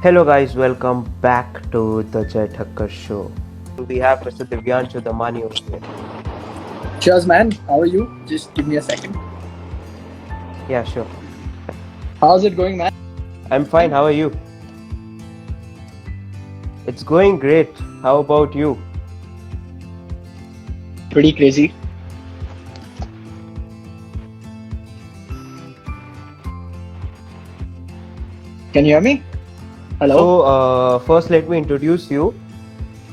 Hello guys, welcome back to the Jai Thakkar show. We have Mr. Divyanshu Damani over here. Cheers, man. How are you? Just give me a second. Yeah, sure. How's it going, man? I'm fine, how are you? It's going great. How about you? Pretty crazy. Can you hear me? Hello? First let me introduce you.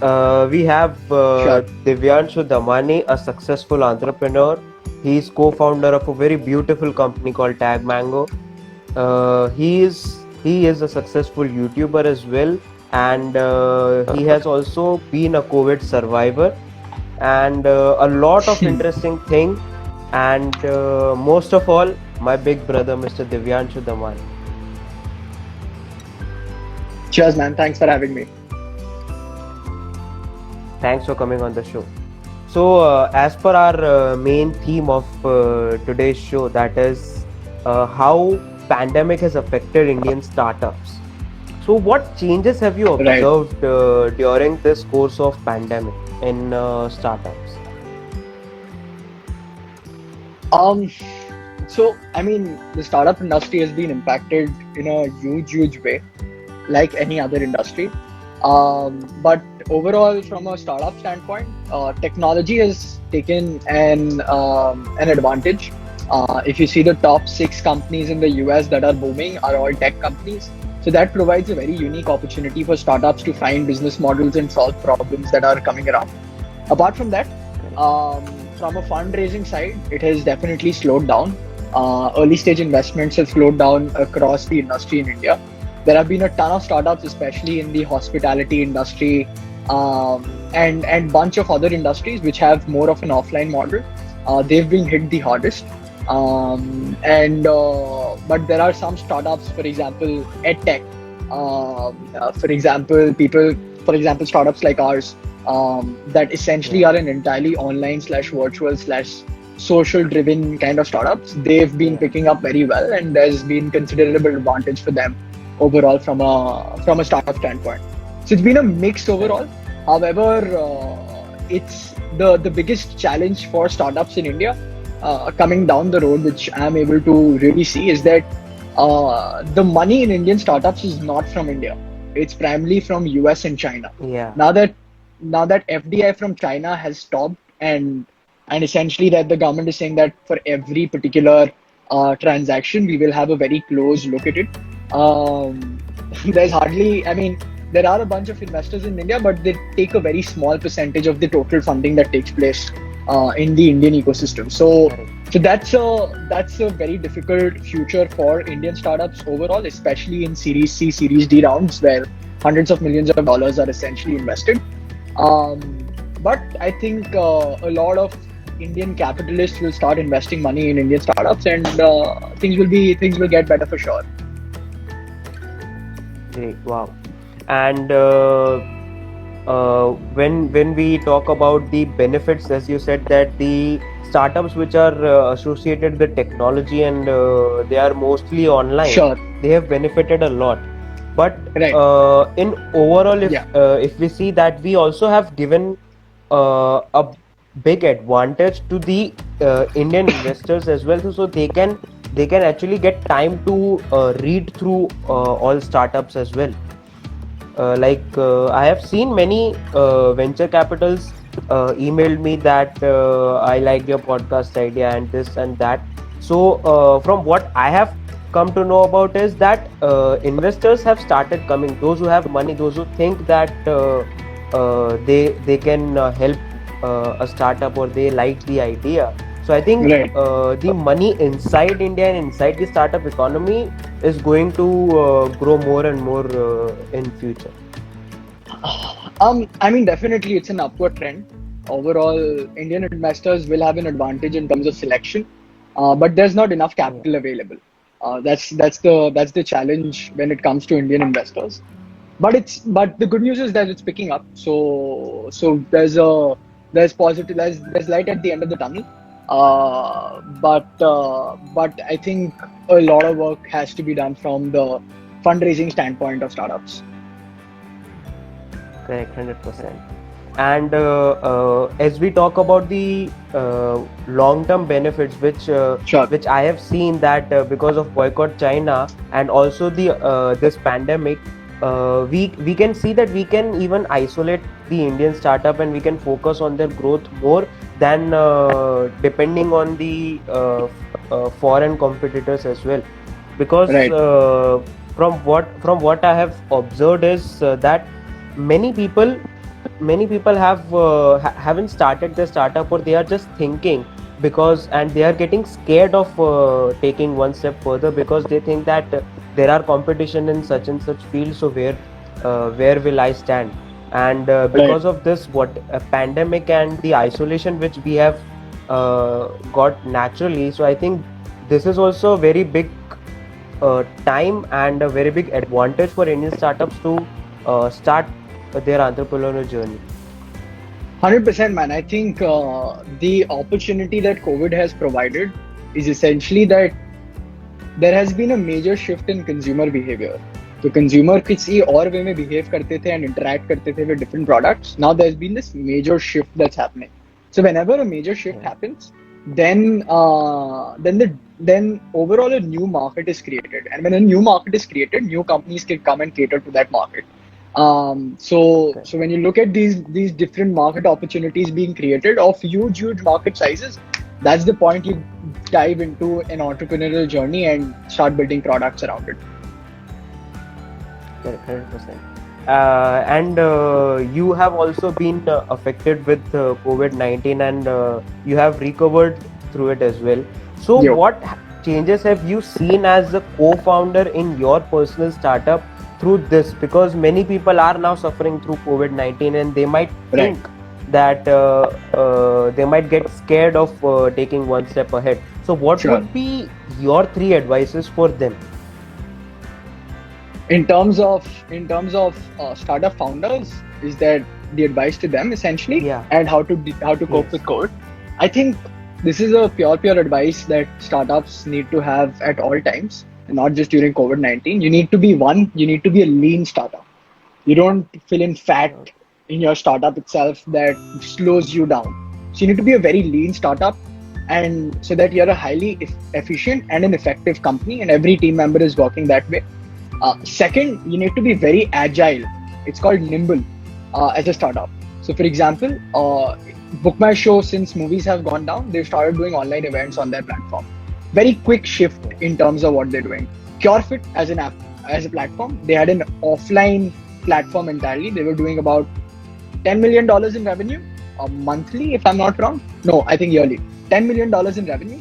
We have Sure. Divyanshu Damani, a successful entrepreneur. He's co-founder of a very beautiful company called Tag Mango. He is a successful YouTuber as well, and he has also been a COVID survivor, and a lot of interesting thing. And most of all, my big brother, Mr. Divyanshu Damani. Cheers, man. Thanks for having me. Thanks for coming on the show. So, as per our main theme of today's show, that is how pandemic has affected Indian startups. So, what changes have you Right. observed during this course of pandemic in startups? Um, the startup industry has been impacted in a huge way, like any other industry. But overall, from a startup standpoint, technology has taken an advantage. If you see the top 6 companies in the US that are booming are all tech companies. So that provides a very unique opportunity for startups to find business models and solve problems that are coming around. Apart from that, um, from a fundraising side, it has definitely slowed down. Early stage investments have slowed down across the industry in India. There have been a ton of startups, especially in the hospitality industry, and bunch of other industries which have more of an offline model. They've been hit the hardest. And But there are some startups, for example, edtech. For example, startups like ours that essentially Yeah, are an entirely online slash virtual slash social driven kind of startups. They've been yeah, picking up very well, and there's been considerable advantage for them overall from a startup standpoint. So it's been a mix correct. overall. However, it's the biggest challenge for startups in India coming down the road, which I'm able to really see, is that the money in Indian startups is not from India. It's primarily from US and China. Yeah, Now that now that FDI from China has stopped, and essentially that the government is saying that for every particular transaction we will have a very close look at it. Um, there's hardly, I mean, there are a bunch of investors in India, but they take a very small percentage of the total funding that takes place in the Indian ecosystem. correct. So that's a very difficult future for Indian startups overall, especially in Series C, Series D rounds where hundreds of millions of dollars are essentially invested. Um, but I think a lot of Indian capitalists will start investing money in Indian startups, and things will get better for sure. Great. Wow. And when we talk about the benefits, as you said, that the startups which are associated with technology and they are mostly online, Sure, they have benefited a lot. But right, in overall, yeah, if we see that we also have given a big advantage to the Indian investors as well, so they can actually get time to read through all startups as well. I have seen many venture capitals emailed me that I like your podcast idea and this and that. So from what I have come to know about is that investors have started coming. Those who have money, those who think that they can help a startup or they like the idea. So I think right. the money inside India and inside the startup economy is going to grow more and more in future. I mean, definitely it's an upward trend. Overall, Indian investors will have an advantage in terms of selection, but there's not enough Yeah, capital available. That's the challenge when it comes to Indian investors. But the good news is that it's picking up. So there's light at the end of the tunnel. But I think a lot of work has to be done fundraising standpoint of startups. Correct, 100%. And as we talk about the long-term benefits, Sure. which I have seen that because of boycott China and also the this pandemic, we can see that we can even isolate the Indian startup and we can focus on their growth more than depending on the foreign competitors as well. Because Right. from what I have observed is that many people haven't started their startup, or they are just thinking because, and they are getting scared of taking one step further because they think that there are competition in such and such fields, so where will I stand? And Right. because of this, what a pandemic and the isolation which we have got naturally, so I think this is also a very big time and a very big advantage for Indian startups to start their entrepreneurial journey. 100%, man. I think the opportunity that COVID has provided is essentially that there has been a major shift in consumer behavior. So consumer किसी और way में behave करते थे and interact करते थे with different products. Now there's been this major shift that's happening. So whenever a major shift Yeah. happens, then overall a new market is created, and when a new market is created, new companies can come and cater to that market. So when you look at these different market opportunities being created of huge market sizes, that's the point you dive into an entrepreneurial journey and start building products around it. Correct, 100%. And you have also been affected with COVID-19, and you have recovered through it as well. So, Yo, what changes have you seen as a co-founder in your personal startup through this? Because many people are now suffering through COVID-19, and they might right. think that they might get scared of taking one step ahead. So, what Sure. would be your three advices for them? In terms of startup founders, is that the advice to them essentially, Yeah. and how to cope Yes. with COVID. I think this is a pure advice that startups need to have at all times, not just during COVID-19. You need to be a lean startup. You don't fill in fat in your startup itself that slows you down. So you need to be a very lean startup, and so that you're a highly efficient and an effective company, and every team member is working that way. Second, you need to be very agile. It's called nimble as a startup. So, for example, Book My Show, since movies have gone down, they've started doing online events on their platform. Very quick shift in terms of what they're doing. CureFit as an app, as a platform, they had an offline platform entirely. They were doing about $10 million in revenue monthly, if I'm not wrong. No, I think yearly. $10 million in revenue.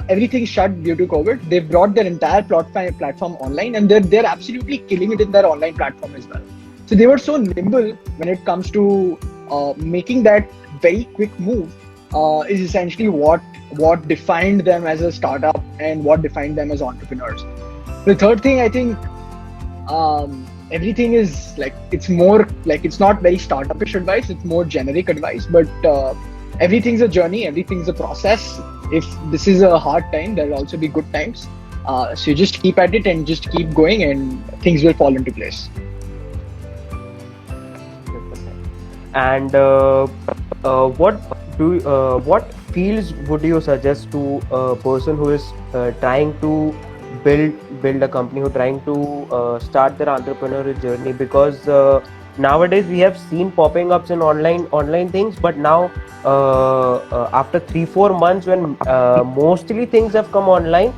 Everything shut due to COVID. They've brought their entire platform online, and they're absolutely killing it in their online platform as well. So they were so nimble when it comes to making that very quick move. Is essentially what defined them as a startup and what defined them as entrepreneurs. The third thing, I think, everything is like, it's more like, it's not very startupish advice, it's more generic advice, but everything's a journey, everything's a process. If this is a hard time, there'll also be good times. So you just keep at it and just keep going, and things will fall into place. 100%. And what fields would you suggest to a person who is trying to build a company, who trying to start their entrepreneurial journey? Because nowadays we have seen popping ups in online things, but now after 3-4 months, when mostly things have come online,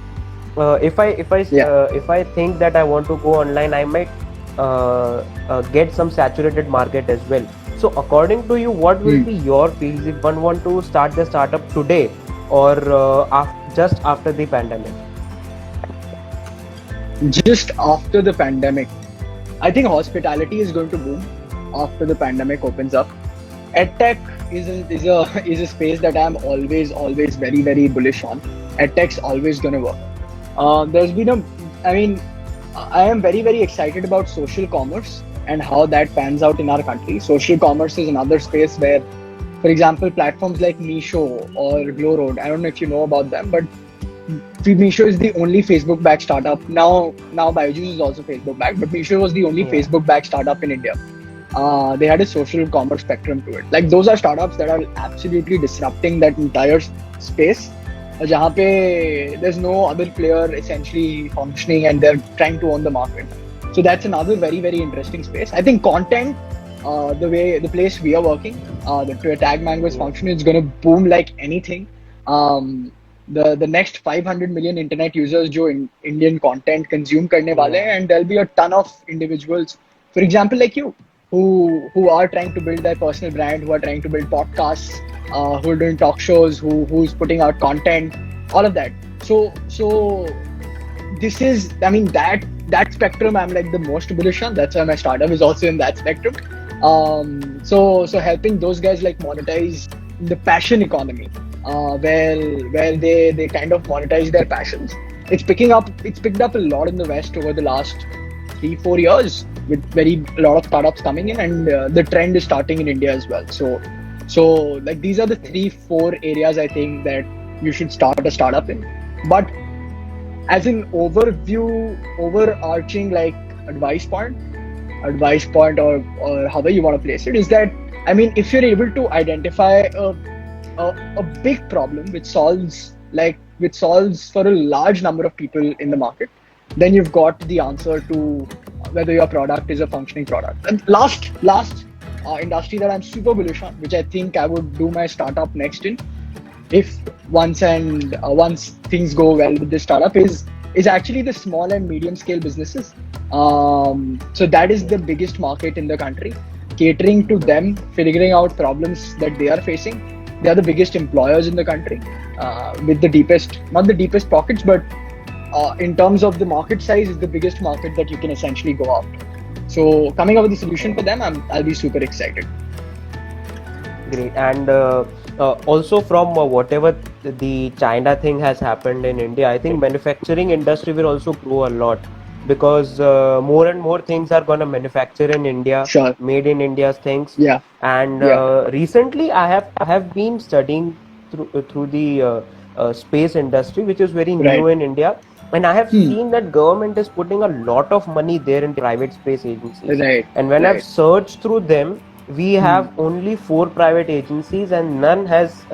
Yeah. if I think that I want to go online, I might get some saturated market as well. So according to you, what will be your fields if one want to start the startup today, or just after the pandemic? Just after the pandemic, I think hospitality is going to boom after the pandemic opens up. EdTech is a space that I'm always very bullish on. EdTech's always going to work. I mean, I am very excited about social commerce and how that pans out in our country. Social commerce is another space where, for example, platforms like Meesho or Glowroad, I don't know if you know about them, but Meesho is the only Facebook-backed startup. Now Byju's is also Facebook-backed, but Meesho was the only Yeah. Facebook-backed startup in India. They had a social commerce spectrum to it. Like those are startups that are absolutely disrupting that entire space. जहाँ पे there's no other player essentially functioning and they're trying to own the market. So that's another very very interesting space. I think content, the place we are working, the Tag Mango's function is going to boom like anything. The next 500 million internet users जो Indian content consume करने वाले हैं, and there'll be a ton of individuals, for example like you, who are trying to build their personal brand, who are trying to build podcasts, who are doing talk shows, who's putting out content, all of that. So this is, I mean, that spectrum I'm like the most bullish on. That's why my startup is also in that spectrum. So helping those guys like monetize the passion economy, where they kind of monetize their passions. It's picked up a lot in the West over the last 3-4 years, with a lot of startups coming in, and the trend is starting in India as well. So like these are the 3-4 areas I think that you should start a startup in. But as an overarching like advice point, or however you want to place it, is that, I mean, if you're able to identify a big problem which solves for a large number of people in the market, then you've got the answer to whether your product is a functioning product. And last industry that I'm super bullish on, which I think I would do my startup next in, if once things go well with this startup, is actually the small and medium scale businesses. So that is the biggest market in the country. Catering to them, figuring out problems that they are facing. They are the biggest employers in the country, with not the deepest pockets, but in terms of the market size, is the biggest market that you can essentially go after. So coming up with a solution for them, I'll be super excited. Great. And also from whatever the China thing has happened in India, I think manufacturing industry will also grow a lot, because more and more things are gonna manufacture in India, Sure. made in India's things. Yeah. And Yeah. recently I have been studying through the space industry, which is very new Right. in India, and I have seen that government is putting a lot of money there in private space agencies. Right. And when I've Right. searched through them, we have only 4 private agencies, and none has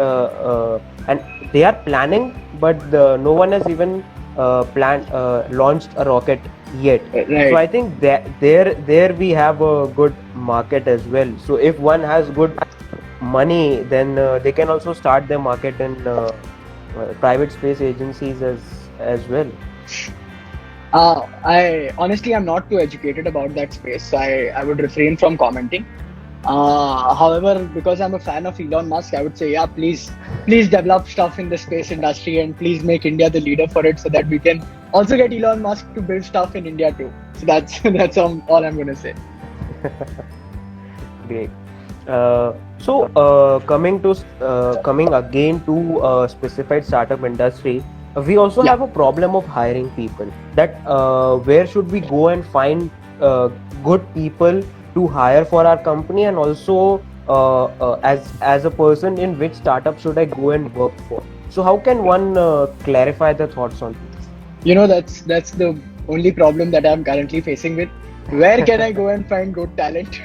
and they are planning, but no one has even launched a rocket yet. Right. So I think that there we have a good market as well. So if one has good money, then they can also start their market in private space agencies as well. I honestly am not too educated about that space, so I would refrain from commenting. However, because I'm a fan of Elon Musk, I would say, yeah, please develop stuff in the space industry, and please make India the leader for it, so that we can also get Elon Musk to build stuff in India too. So that's all I'm gonna say. Great. Coming again to specified startup industry, we also Yeah. have a problem of hiring people. That where should we go and find good people to hire for our company, and also as a person, in which startup should I go and work for? So how can one clarify the thoughts on this? That's the only problem that I'm currently facing with. Where can I go and find good talent?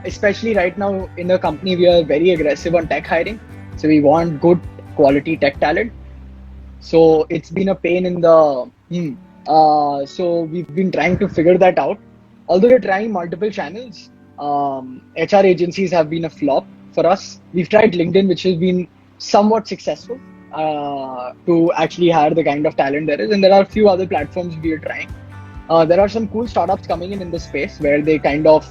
Especially right now in the company, we are very aggressive on tech hiring. So we want good quality tech talent. So it's been a pain in the. So we've been trying to figure that out. Although we're trying multiple channels, HR agencies have been a flop for us. We've tried LinkedIn, which has been somewhat successful to actually hire the kind of talent there is, and there are a few other platforms we are trying. There are some cool startups coming in the space where they kind of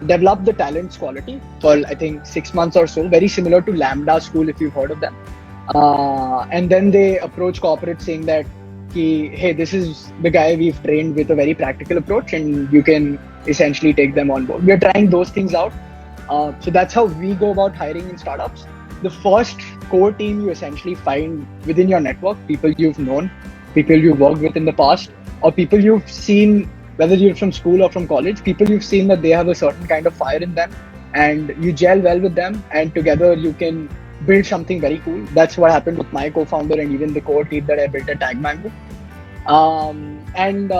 develop the talent's quality for, I think, 6 months or so, very similar to Lambda School, if you've heard of them. And then they approach corporates saying that, hey, this is the guy we've trained with a very practical approach, and you can essentially take them on board. We're trying those things out. So that's how we go about hiring in startups. The first core team you essentially find within your network, people you've known, people you've worked with in the past, or people you've seen, whether you're from school or from college, people you've seen that they have a certain kind of fire in them, and you gel well with them, and together you can build something very cool. That's what happened with my co-founder and even the core team that I built at TagMango. And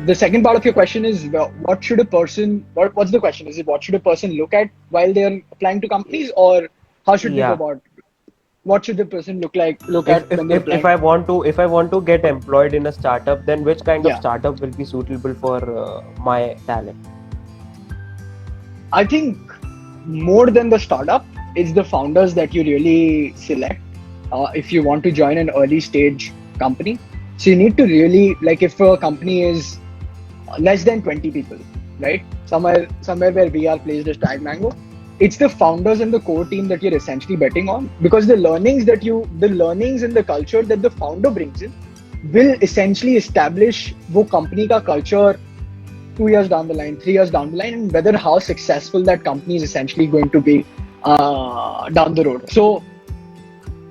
the second part of your question is, what should a person? What's the question? Is it what should a person look at while they're applying to companies, or how should they go Yeah. about? What should the person look If at if when they're if, applying? if I want to if I want to get employed in a startup, then which kind of Yeah, startup will be suitable for my talent? I think more than the startup, it's the founders that you really select if you want to join an early stage company. So you need to really, like, if a company is less than 20 people, right? Somewhere where we are placed as TagMango, it's the founders and the core team that you're essentially betting on, because the learnings and the culture that the founder brings in will essentially establish wo company ka culture 2 years down the line, 3 years down the line, and whether how successful that company is essentially going to be down the road. So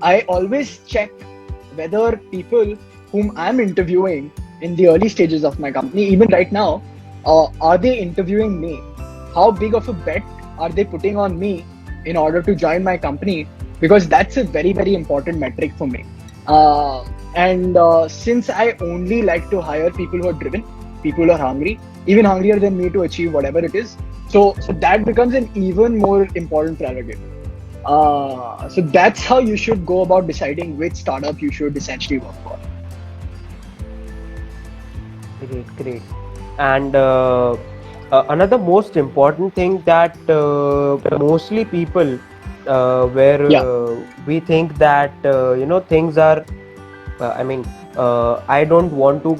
I always check whether people whom I'm interviewing in the early stages of my company, even right now, are they interviewing me? How big of a bet are they putting on me in order to join my company? Because that's a very, very important metric for me. And since I only like to hire people who are driven, people who are hungry, even hungrier than me to achieve whatever it is, so that becomes an even more important prerogative. So that's how you should go about deciding which startup you should essentially work for. Great, great. And another most important thing that mostly people where Yeah, we think that things are I mean, I don't want to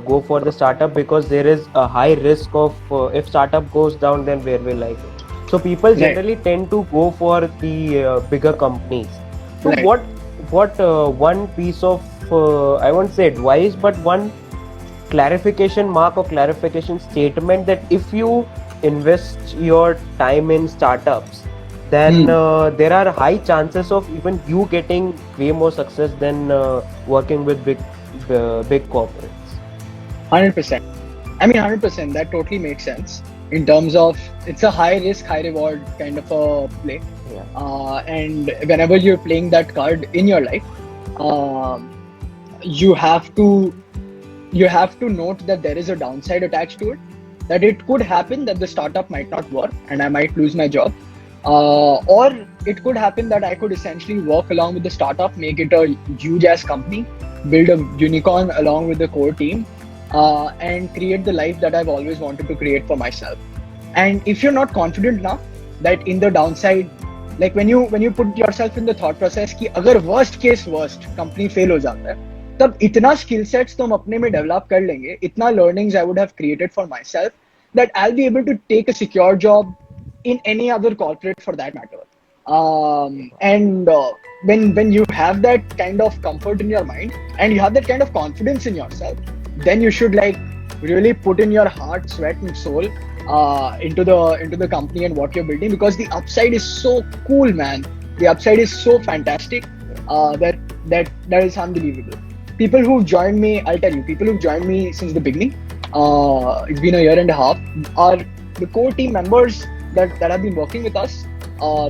go for the startup because there is a high risk of if startup goes down, then where will I go? So people right, generally tend to go for the bigger companies. So right. what one piece of I won't say advice, but one clarification mark or clarification statement that if you invest your time in startups, then Hmm. there are high chances of even you getting way more success than working with big corporates. 100%. I mean, 100%. That totally makes sense in terms of it's a high risk, high reward kind of a play. Yeah. And whenever you're playing that card in your life, um, you have to note that there is a downside attached to it. That it could happen that the startup might not work and I might lose my job, or it could happen that I could essentially work along with the startup, make it a huge ass company, build a unicorn along with the core team, and create the life that I've always wanted to create for myself. And if you're not confident enough that in the downside, like when you put yourself in the thought process कि अगर worst company fail हो जाता है, तब इतना skill sets तो हम अपने में develop कर लेंगे, इतना learnings I would have created for myself, that I'll be able to take a secure job in any other corporate for that matter. And when you have that kind of comfort in your mind and you have that kind of confidence in yourself, then you should like really put in your heart, sweat, and soul into the company and what you're building, because the upside is so cool, man. The upside is so fantastic that is unbelievable. People who've joined me, I'll tell you, people who've joined me since the beginning, it's been a year and a half, are the core team members that have been working with us.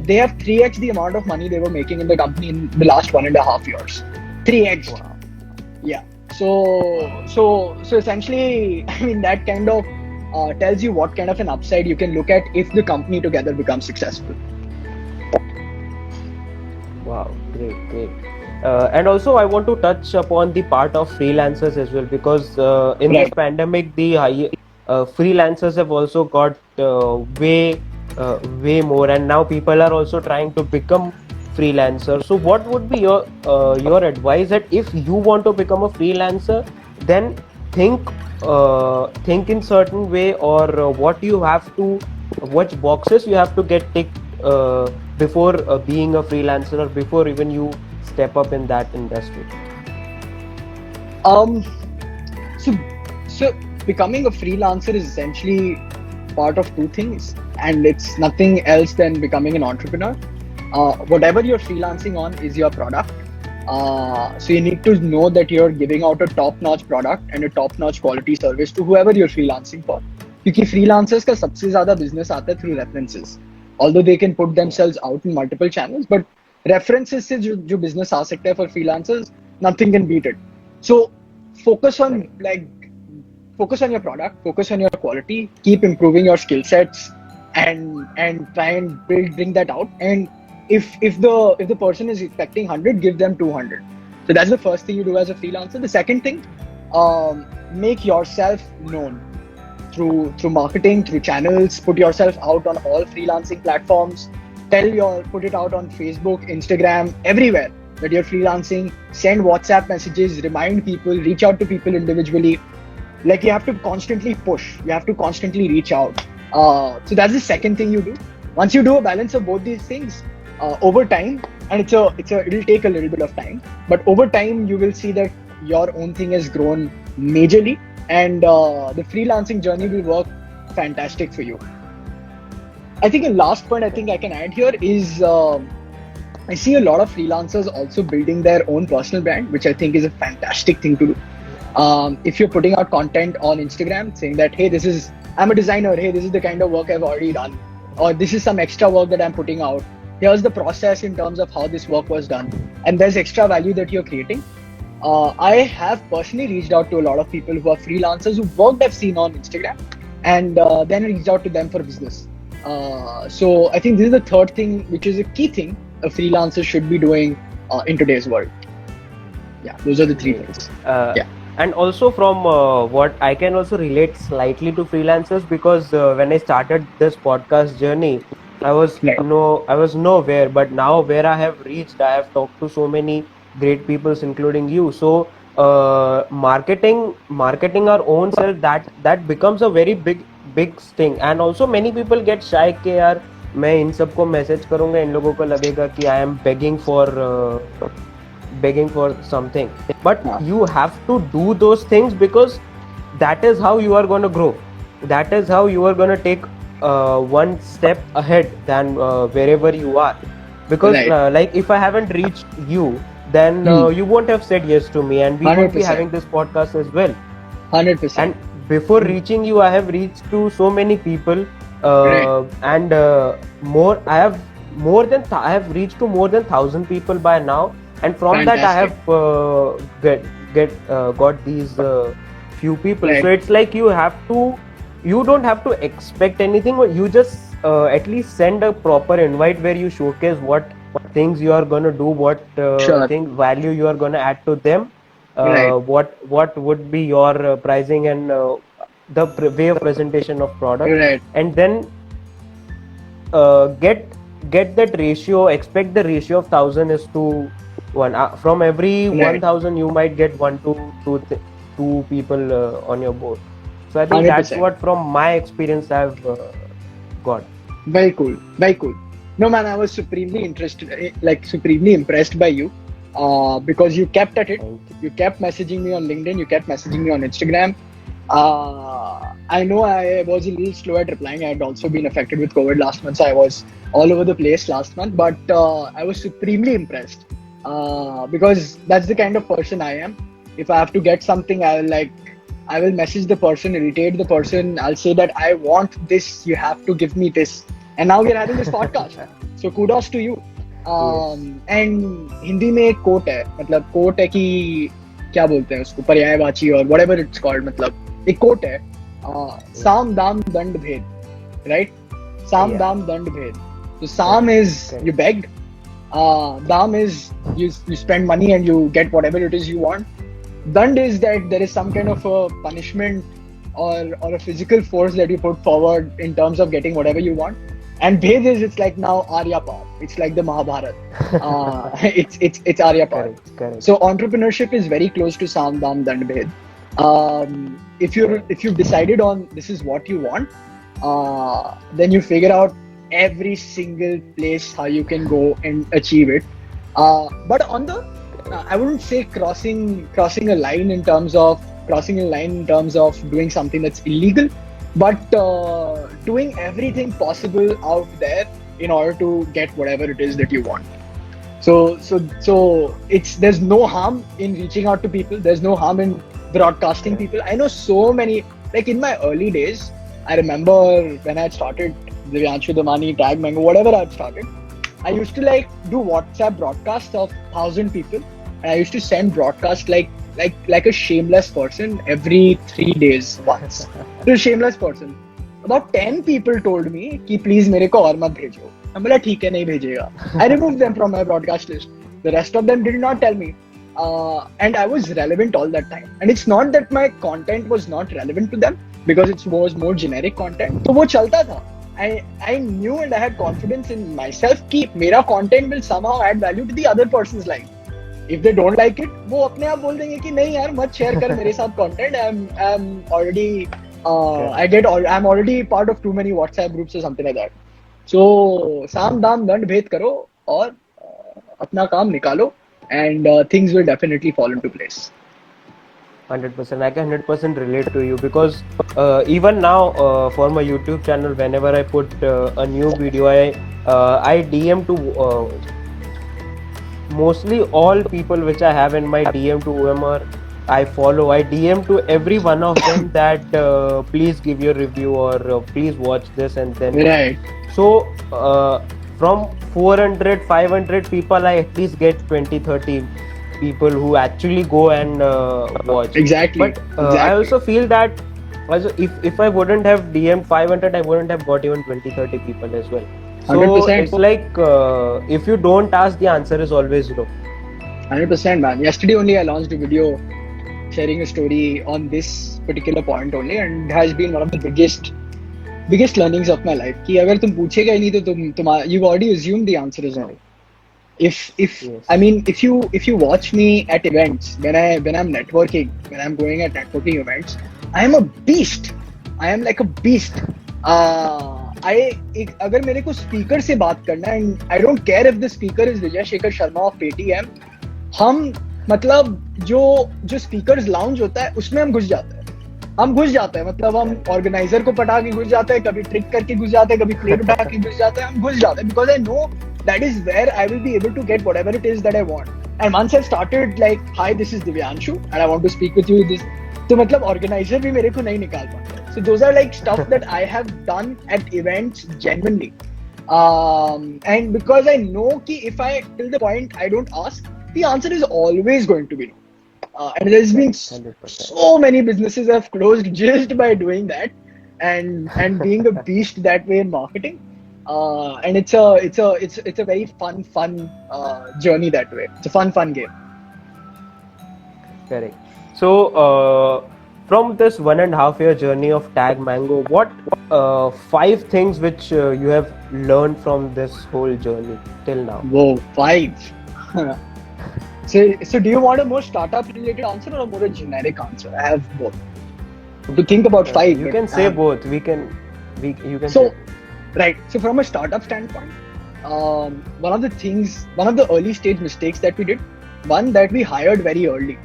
They have 3x the amount of money they were making in the company in the last 1.5 years. 3x. Wow. Yeah. So essentially, I mean, that kind of tells you what kind of an upside you can look at if the company together becomes successful. Wow, great, great. And also, I want to touch upon the part of freelancers as well, because in this Right. pandemic, the freelancers have also got way more, and now people are also trying to become freelancers. So, what would be your advice that if you want to become a freelancer, then think think in certain way, or what you have to, which boxes you have to get ticked before being a freelancer, or before even you step up in that industry? Um. So so becoming a freelancer is essentially part of two things, and it's nothing else than becoming an entrepreneur. Whatever you're freelancing on is your product. So you need to know that you're giving out a top-notch product and a top-notch quality service to whoever you're freelancing for. क्योंकि freelancers का सबसे ज़्यादा business आता है through references. although they can put themselves out in multiple channels, but references से जो business आ सकता है for freelancers, nothing can beat it. So focus on focus on your product, focus on your quality, keep improving your skill sets, and try and bring that out. And if the person is expecting 100, give them 200. So that's the first thing you do as a freelancer. The second thing, make yourself known through marketing, through channels. Put yourself out on all freelancing platforms. Put it out on Facebook, Instagram, everywhere that you're freelancing. Send WhatsApp messages, remind people, reach out to people individually. Like, you have to constantly push, you have to constantly reach out. So that's the second thing you do. Once you do a balance of both these things, over time, and it'll take a little bit of time, but over time you will see that your own thing has grown majorly, and the freelancing journey will work fantastic for you. I think a last point I think I can add here is, I see a lot of freelancers also building their own personal brand, which I think is a fantastic thing to do. If you're putting out content on Instagram saying that, hey, I'm a designer, hey, this is the kind of work I've already done, or this is some extra work that I'm putting out, here's the process in terms of how this work was done, and there's extra value that you're creating. I have personally reached out to a lot of people who are freelancers whose work I've seen on Instagram, and then reached out to them for business. So I think this is the third thing, which is a key thing a freelancer should be doing in today's world. Yeah, those are the three things. Yeah. And also from what I can also relate slightly to freelancers, because when I started this podcast journey, I was Right. I was nowhere, but now where I have reached, I have talked to so many great people, including you. So marketing our own self, that becomes a very big thing. And also many people get shy कि यार मैं इन सबको message करूंगा, इन लोगों को लगेगा कि I am begging for something, but Yeah. you have to do those things, because that is how you are going to grow, that is how you are going to take one step ahead than wherever you are, because Right. like if I haven't reached you, then you won't have said yes to me, and we won't be 100%. having this podcast as well. 100%. And before reaching you, I have reached to so many people, Right. and I have reached to more than 1,000 people by now, and from that I have got these few people. Right. So it's like you don't have to expect anything, but you just at least send a proper invite where you showcase what things you are going to do, what Sure. value you are going to add to them, Right. what would be your pricing, and the way of presentation of product, Right. and then get that ratio. Expect the ratio of 1,000 is to 1. From every Right. 1,000 you might get 1 to 2 people on your board. So I think that's 100%. what from my experience I've got. Very cool. Very cool. No, man, I was supremely impressed by you, because you kept at it. Thank you. You kept messaging me on LinkedIn. You kept messaging me on Instagram. I know I was a little slow at replying. I had also been affected with COVID last month, so I was all over the place last month. But I was supremely impressed, because that's the kind of person I am. If I have to get something, I will message the person, irritate the person. I'll say that I want this. You have to give me this. And now we're having this podcast. So kudos to you. And Hindi में एक coat है, मतलब coat है कि क्या बोलते हैं उसको, पर्यायवाची और whatever it's called, मतलब एक कोट है, साम दाम दंड भेद, right? Sam Yeah. dam dand bhed. So Sam is Correct. you begged, Dam is you spend money and you get whatever it is you want. Dand is that there is some kind of a punishment or a physical force that you put forward in terms of getting whatever you want. And Bhed is, it's like now Arya Par. It's like the Mahabharata. It's Arya Par. Correct. So entrepreneurship is very close to Sam Dam Dand Bhed. If you've decided on this is what you want, then you figure out every single place how you can go and achieve it. But on the I wouldn't say crossing a line in terms of doing something that's illegal, but doing everything possible out there in order to get whatever it is that you want. So there's no harm in reaching out to people. There's no harm in broadcasting people. I know so many, like in my early days, I remember when I started Divyanshu Damani, Tag Mango, whatever I've started, I used to like do WhatsApp broadcasts of 1,000 people, and I used to send broadcasts like a shameless person every 3 days once. To a shameless person. About 10 people told me कि please मेरे को और मत भेजो. मैं बोला ठीक है नहीं भेजेगा. I removed them from my broadcast list. The rest of them did not tell me. And I was relevant all that time. And it's not that my content was not relevant to them because it was more generic content. तो वो चलता था. I knew and I had confidence in myself कि मेरा content will somehow add value to the other person's life. If they don't like it, वो अपने आप बोल देंगे कि नहीं यार मत share कर मेरे साथ content. I'm already I'm already part of too many WhatsApp groups or something like that. So साम दाम दंड भेद करो और अपना काम निकालो and things will definitely fall into place. 100%. I can 100% relate to you because even now for my YouTube channel, whenever I put a new video, I DM to mostly all people which I have in my DM to whoever I follow. I DM to every one of them that please give your review or please watch this and then. Right. So from 400, 500 people, I at least get 20, 30 people who actually go and watch. Exactly. But I also feel that also if I wouldn't have DM 500, I wouldn't have got even 20, 30 people as well. So 100%. it's like if you don't ask, the answer is always no. 100%, man. Yesterday only I launched a video sharing a story on this particular point only, and it has been one of the biggest learnings of my life. कि अगर तुम पूछेगा ही नहीं तो तुम you've already assumed the answer is no. If Yes. I mean if you watch me at events when I'm networking, when I'm going at networking events, I am a beast. I am like a beast. अगर मेरे को speaker से बात करना है, and I don't care if the speaker is Vijay Shekhar Sharma of Paytm, हम मतलब जो स्पीकर्स लाउंज होता है उसमें हम घुस जाते हैं. मतलब हम ऑर्गेनाइजर को पटा के घुस जाते हैं, कभी ट्रिक करके घुस जाते हैं, कभी प्लेट उठा के घुस जाते हैं, हम घुस जाते हैं because I know that is where I will be able to get whatever it is that I want. And once I've started like, hi, this is Divyanshu and I want to speak with you this, तो मतलब organiser भी मेरे को नहीं निकाल पाता. So those are like stuff that I have done at events genuinely. And because I know कि if I till the point I don't ask, the answer is always going to be no. And there's been 100%. so many businesses have closed just by doing that and being a beast that way in marketing. And it's a very fun journey that way. It's a fun game. Correct. So from this 1.5 year journey of Tag Mango, what 5 things which you have learned from this whole journey till now? Whoa, 5. So do you want a more startup related answer or a more generic answer? I have both. To think about 5. You can say both. You can So, say. right. So from a startup standpoint, one of the early stage mistakes that we did, one that we hired very early.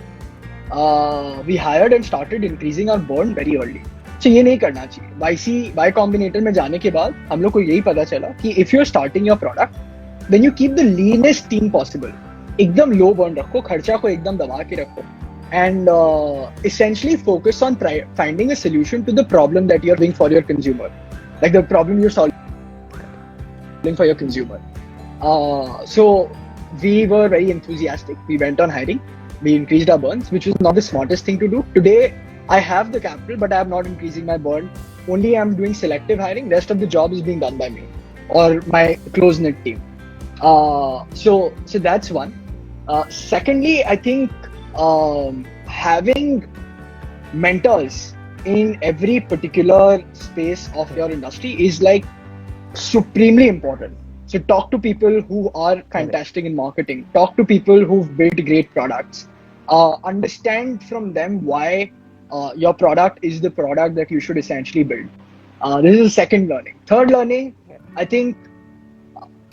We hired and started increasing our burn very early. So ये नहीं करना चाहिए. Y Combinator में जाने के बाद हम लोग को यही पता चला कि if you're starting your product, then you keep the leanest team possible. एकदम low burn रखो, खर्चा को एकदम दबा के रखो, and essentially focus on finding a solution to the problem that you're doing for your consumer, like the problem you're solving for your consumer. So we were very enthusiastic. We went on hiring. We increased our burns, which was not the smartest thing to do. Today, I have the capital, but I am not increasing my burn. Only I'm doing selective hiring. Rest of the job is being done by me or my close-knit team. So that's one. Secondly, I think having mentors in every particular space of your industry is like supremely important. So talk to people who are fantastic in marketing. Talk to people who've built great products. Understand from them why your product is the product that you should essentially build. This is the second learning. Third learning, I think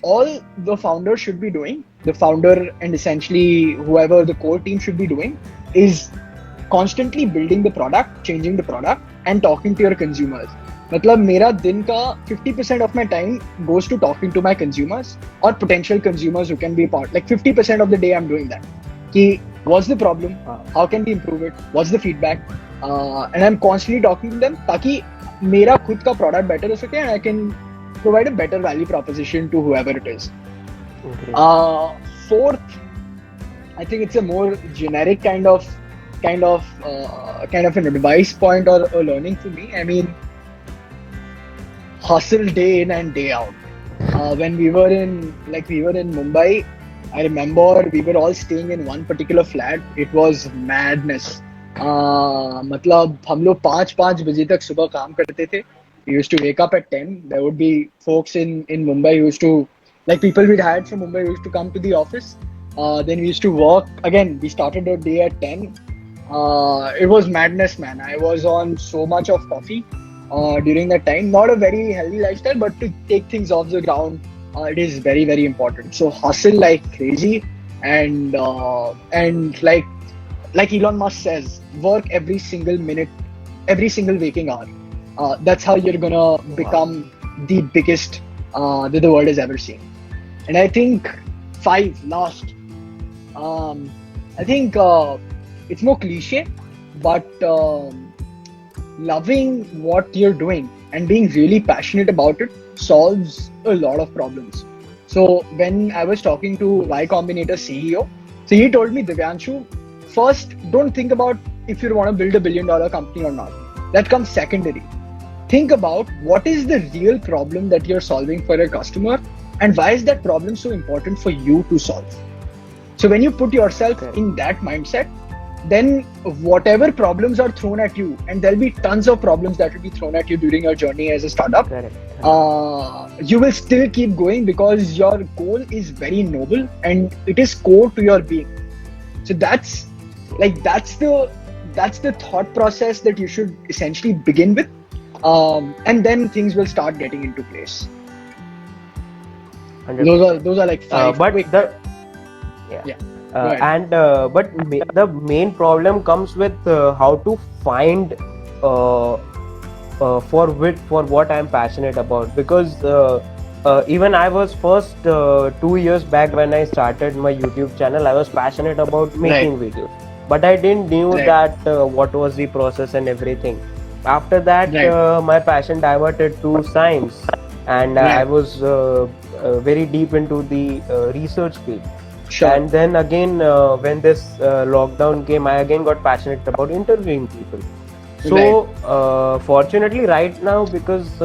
all the founder should be doing, the founder and essentially whoever the core team should be doing, is constantly building the product, changing the product, and talking to your consumers. मतलब मेरा दिन का 50% of my time goes to talking to my consumers or potential consumers who can be part. Like 50% of the day I'm doing that. कि what's the problem? How can we improve it? What's the feedback? And I'm constantly talking to them ताकि मेरा खुद का product better हो सके and I can provide a better value proposition to whoever it is. Great. Fourth, I think it's a more generic kind of an advice point or a learning for me. I mean, hustle day in and day out. When we were in Mumbai, I remember we were all staying in one particular flat. It was madness. मतलब हम लोग 5 बजे तक सुबह काम करते थे. We used to wake up at 10. There would be folks in Mumbai who used to, like people we'd hired from Mumbai who used to come to the office. Then we used to work. Again, we started our day at 10. It was madness, man. I was on so much of coffee during that time. Not a very healthy lifestyle, but to take things off the ground, it is very, very important. So hustle like crazy, and like Elon Musk says, work every single minute, every single waking hour. That's how you're gonna become the biggest that the world has ever seen. And I think last. I think it's more cliche, but loving what you're doing and being really passionate about it solves a lot of problems. So when I was talking to Y Combinator CEO, so he told me, Divyanshu, first don't think about if you want to build $1 billion company or not. That comes secondary. Think about what is the real problem that you're solving for a customer and why is that problem so important for you to solve. So when you put yourself in that mindset, then whatever problems are thrown at you, and there'll be tons of problems that will be thrown at you during your journey as a startup, you will still keep going because your goal is very noble and it is core to your being. So that's the thought process that you should essentially begin with, and then things will start getting into place. 100%. Those are like five. But quick. the Yeah. the main problem comes with how to find for what I'm passionate about, because even I was first 2 years back when I started my YouTube channel, I was passionate about making videos, but I didn't knew that what was the process and everything. After that, my passion diverted to science, and I was very deep into the research field. Sure. And then again, when this lockdown came, I again got passionate about interviewing people. So fortunately right now, because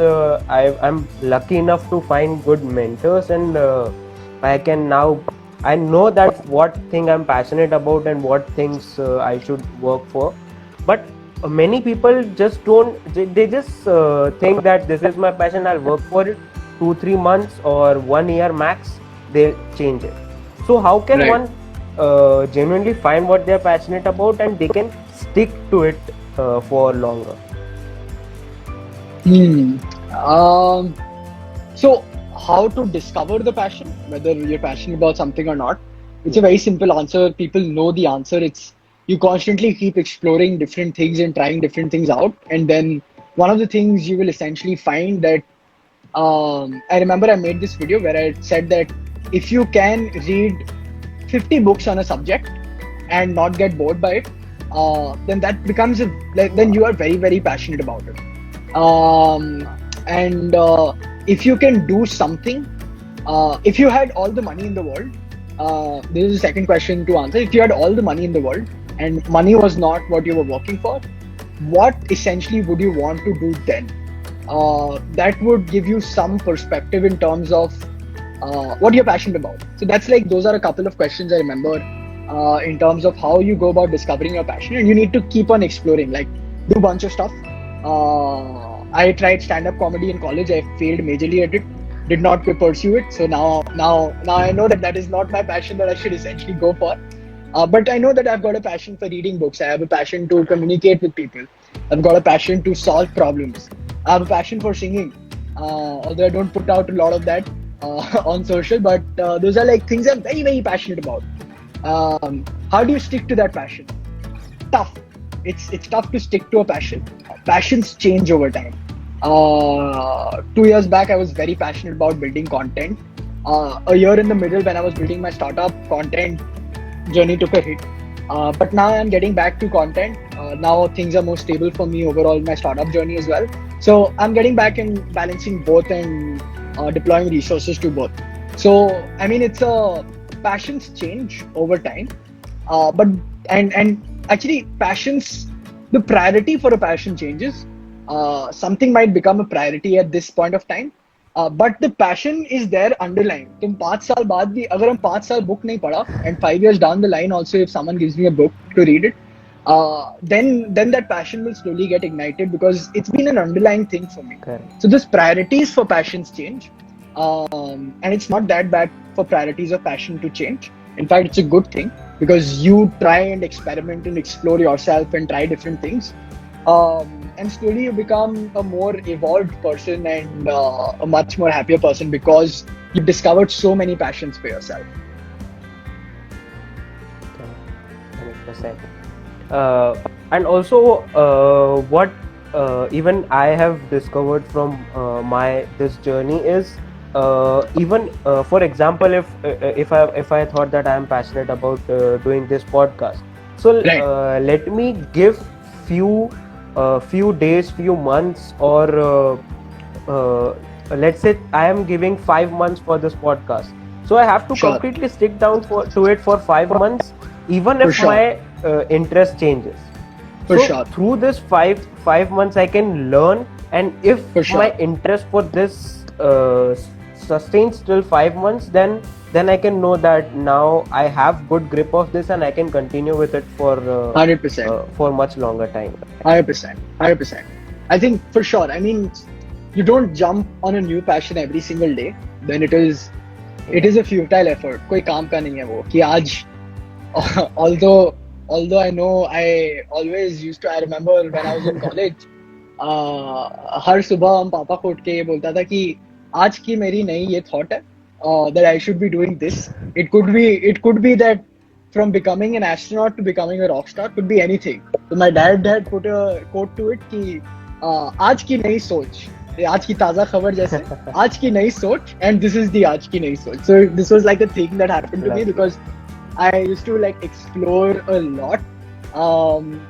I'm lucky enough to find good mentors, and I know that what thing I'm passionate about and what things I should work for. But many people just they just think that this is my passion, I'll work for it 2-3 months or 1 year max, they'll change it. So how can one genuinely find what they're passionate about and they can stick to it for longer? So how to discover the passion, whether you're passionate about something or not? It's a very simple answer. People know the answer. It's you constantly keep exploring different things and trying different things out. And then one of the things you will essentially find that I remember I made this video where I said that if you can read 50 books on a subject and not get bored by it, then that becomes then you are very, very passionate about it. And if you can do something, if you had all the money in the world, this is the second question to answer. If you had all the money in the world and money was not what you were working for, what essentially would you want to do then? That would give you some perspective in terms of what you're passionate about. So those are a couple of questions I remember in terms of how you go about discovering your passion, and you need to keep on exploring, like do a bunch of stuff. I tried stand-up comedy in college. I failed majorly at it, did not pursue it. So now I know that is not my passion that I should essentially go for. But I know that I've got a passion for reading books. I have a passion to communicate with people. I've got a passion to solve problems. I have a passion for singing, although I don't put out a lot of that on social, but those are like things I'm very, very passionate about. How do you stick to that passion? Tough. It's tough to stick to a passion. Passions change over time. 2 years back, I was very passionate about building content. A year in the middle, when I was building my startup, content journey took a hit. But now I'm getting back to content. Now things are more stable for me overall in my startup journey as well. So I'm getting back and balancing both, and deploying resources to both. So I mean, it's a passions change over time, but and actually passions, the priority for a passion changes. Something might become a priority at this point of time, but the passion is there underlying. तुम 5 साल बाद भी अगर हम 5 साल book नहीं पढ़ा, and 5 years down the line also if someone gives me a book to read it, then that passion will slowly get ignited because it's been an underlying thing for me. Correct. So this priorities for passions change, and it's not that bad for priorities of passion to change. In fact, it's a good thing because you try and experiment and explore yourself and try different things, and slowly you become a more evolved person and a much more happier person because you've discovered so many passions for yourself. 100%. And also, what even I have discovered from this journey is even for example, if I thought that I am passionate about doing this podcast, so Right. let me give few days, few months, or let's say I am giving 5 months for this podcast. So I have to Sure. completely stick down to it for 5 months, even For if sure. my interest changes. For So sure. through this five months, I can learn, and if For sure. my interest for this sustains till 5 months, then I can know that now I have good grip of this and I can continue with it for 100%. for much longer time. 100%. 100%. I think for sure. I mean, you don't jump on a new passion every single day. Then it is a futile effort. कोई काम का नहीं है वो कि आज although I know I always used to, I remember when I was in college, हर सुबह हम पापा को उठ के ये बोलता था कि आज की मेरी नई ये thought है that I should be doing this. It could be that from becoming an astronaut to becoming a rock star, could be anything. So my dad had put a quote to it कि आज की नई सोच, आज की ताजा खबर जैसे आज की नई सोच, and this is the आज की नई सोच. So this was like a thing that happened to me because I used to like explore a lot.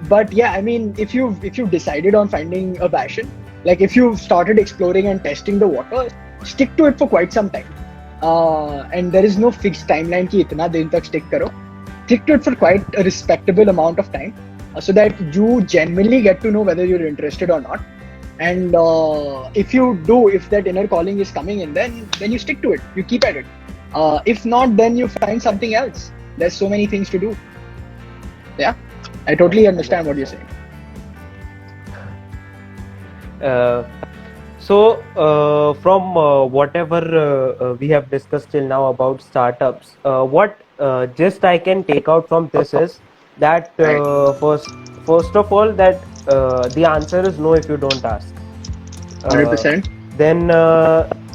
But yeah, I mean, if you've decided on finding a passion, like if you've started exploring and testing the water, stick to it for quite some time. And there is no fixed timeline कि इतना दिन तक stick करो. Stick to it for quite a respectable amount of time, so that you genuinely get to know whether you're interested or not. And if that inner calling is coming in, then you stick to it. You keep at it. If not, then you find something else. There's so many things to do. Yeah, I totally understand what you're saying. So from whatever we have discussed till now about startups, what just I can take out from this is that first of all, that the answer is no if you don't ask. 100%. Then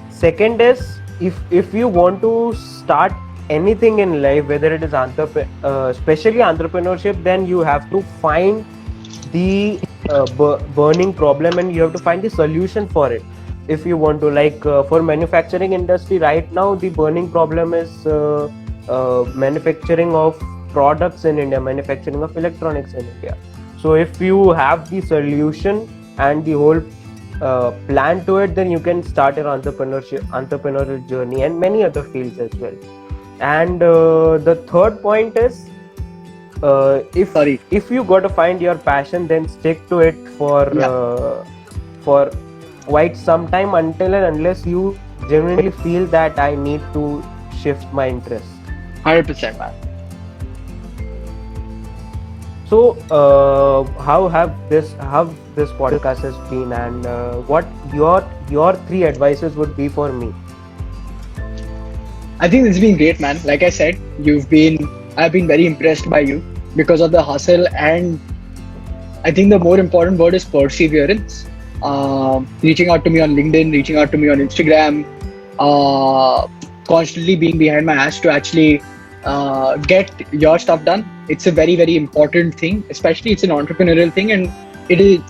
second is, if you want to start anything in life, whether it is especially entrepreneurship, then you have to find the burning problem and you have to find the solution for it. If you want to, like for manufacturing industry right now, the burning problem is manufacturing of products in India, manufacturing of electronics in India. So if you have the solution and the whole plan to it, then you can start your entrepreneurial journey and many other fields as well. And the third point is, if you got to find your passion, then stick to it for quite some time, until and unless you genuinely feel that I need to shift my interest. 100%, man. So how this podcast has been, and what your 3 advices would be for me? I think it's been great, man. Like I said, I've been very impressed by you because of the hustle, and I think the more important word is perseverance. Reaching out to me on LinkedIn, reaching out to me on Instagram, constantly being behind my ass to actually get your stuff done. It's a very, very important thing, especially it's an entrepreneurial thing, and it is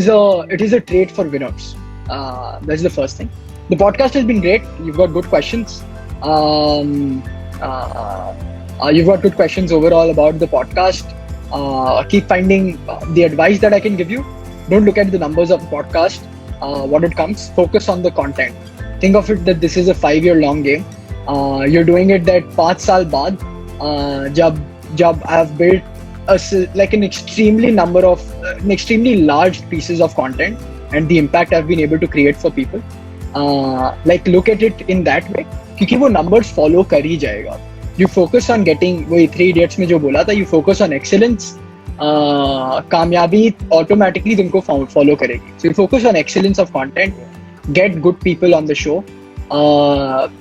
a trait for winners. That's the first thing. The podcast has been great. You've got good questions. You've got good questions overall about the podcast. Keep finding the advice that I can give you. Don't look at the numbers of the podcast. what it comes, focus on the content. Think of it that this is a 5-year long game. You're doing it that 5 साल बाद जब I've built like an extremely large pieces of content and the impact I've been able to create for people. Like look at it in that way क्योंकि वो numbers follow कर ही जाएगा. You focus on getting वही 3 Idiots में जो बोला था, you focus on excellence. कामयाबी automatically तुमको follow करेगी. So you focus on excellence of content, get good people on the show,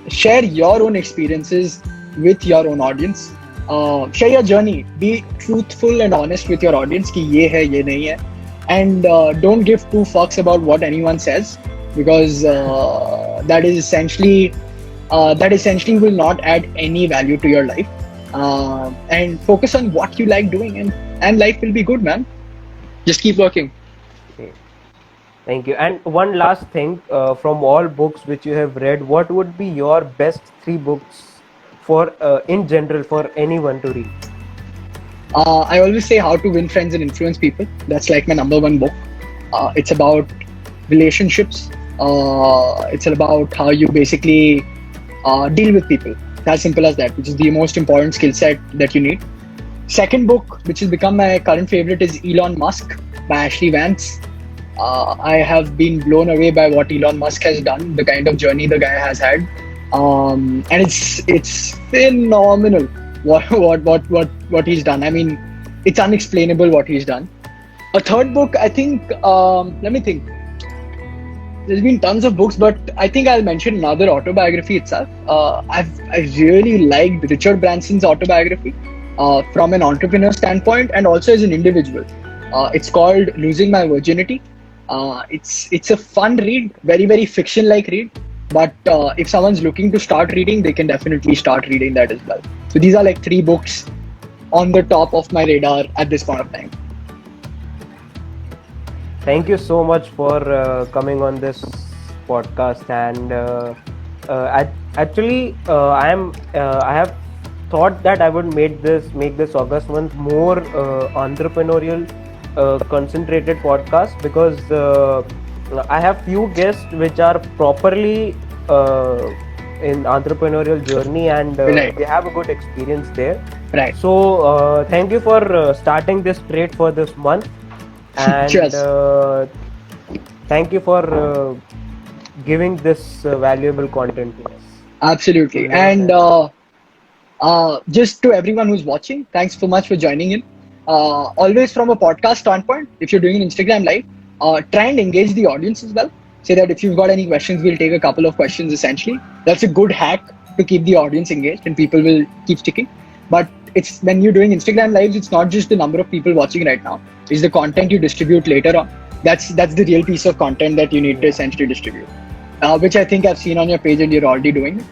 share your own experiences with your own audience, share your journey, be truthful and honest with your audience कि ये है ये नहीं है, and don't give 2 fucks about what anyone says because that essentially will not add any value to your life, and focus on what you like doing and life will be good, man. Just keep working. Okay. Thank you. And one last thing, from all books which you have read, what would be your best 3 books for in general for anyone to read? I always say How to Win Friends and Influence People. That's like my number 1 book. It's about relationships. It's about how you basically deal with people. As simple as that, which is the most important skill set that you need. Second book, which has become my current favorite, is Elon Musk by Ashley Vance. I have been blown away by what Elon Musk has done, the kind of journey the guy has had, and it's phenomenal what he's done. I mean, it's unexplainable what he's done. A third book, I think, let me think. There's been tons of books, but I think I'll mention another autobiography itself. I really liked Richard Branson's autobiography from an entrepreneur standpoint and also as an individual. It's called Losing My Virginity. It's a fun read, very, very fiction-like read. But if someone's looking to start reading, they can definitely start reading that as well. So these are like 3 books on the top of my radar at this point of time. Thank you so much for coming on this podcast. And actually, I have thought that I would make this August month more entrepreneurial, concentrated podcast because I have few guests which are properly in entrepreneurial journey and Right. they have a good experience there. Right. So thank you for starting this trade for this month, and Cheers. thank you for giving this valuable content to us. Absolutely. And just to everyone who's watching, thanks so much for joining in. Always from a podcast standpoint, if you're doing an Instagram live, try and engage the audience as well. Say that if you've got any questions, we'll take a couple of questions essentially. That's a good hack to keep the audience engaged and people will keep sticking. But it's when you're doing Instagram lives, it's not just the number of people watching right now. It's the content you distribute later on. That's the real piece of content that you need to essentially distribute, which I think I've seen on your page and you're already doing it.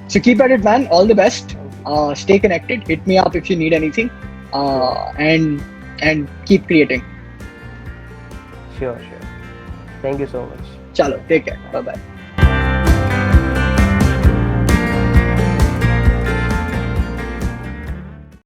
So keep at it, man. All the best. Stay connected. Hit me up if you need anything, and keep creating. Sure. Thank you so much. Chalo, take care. Bye bye.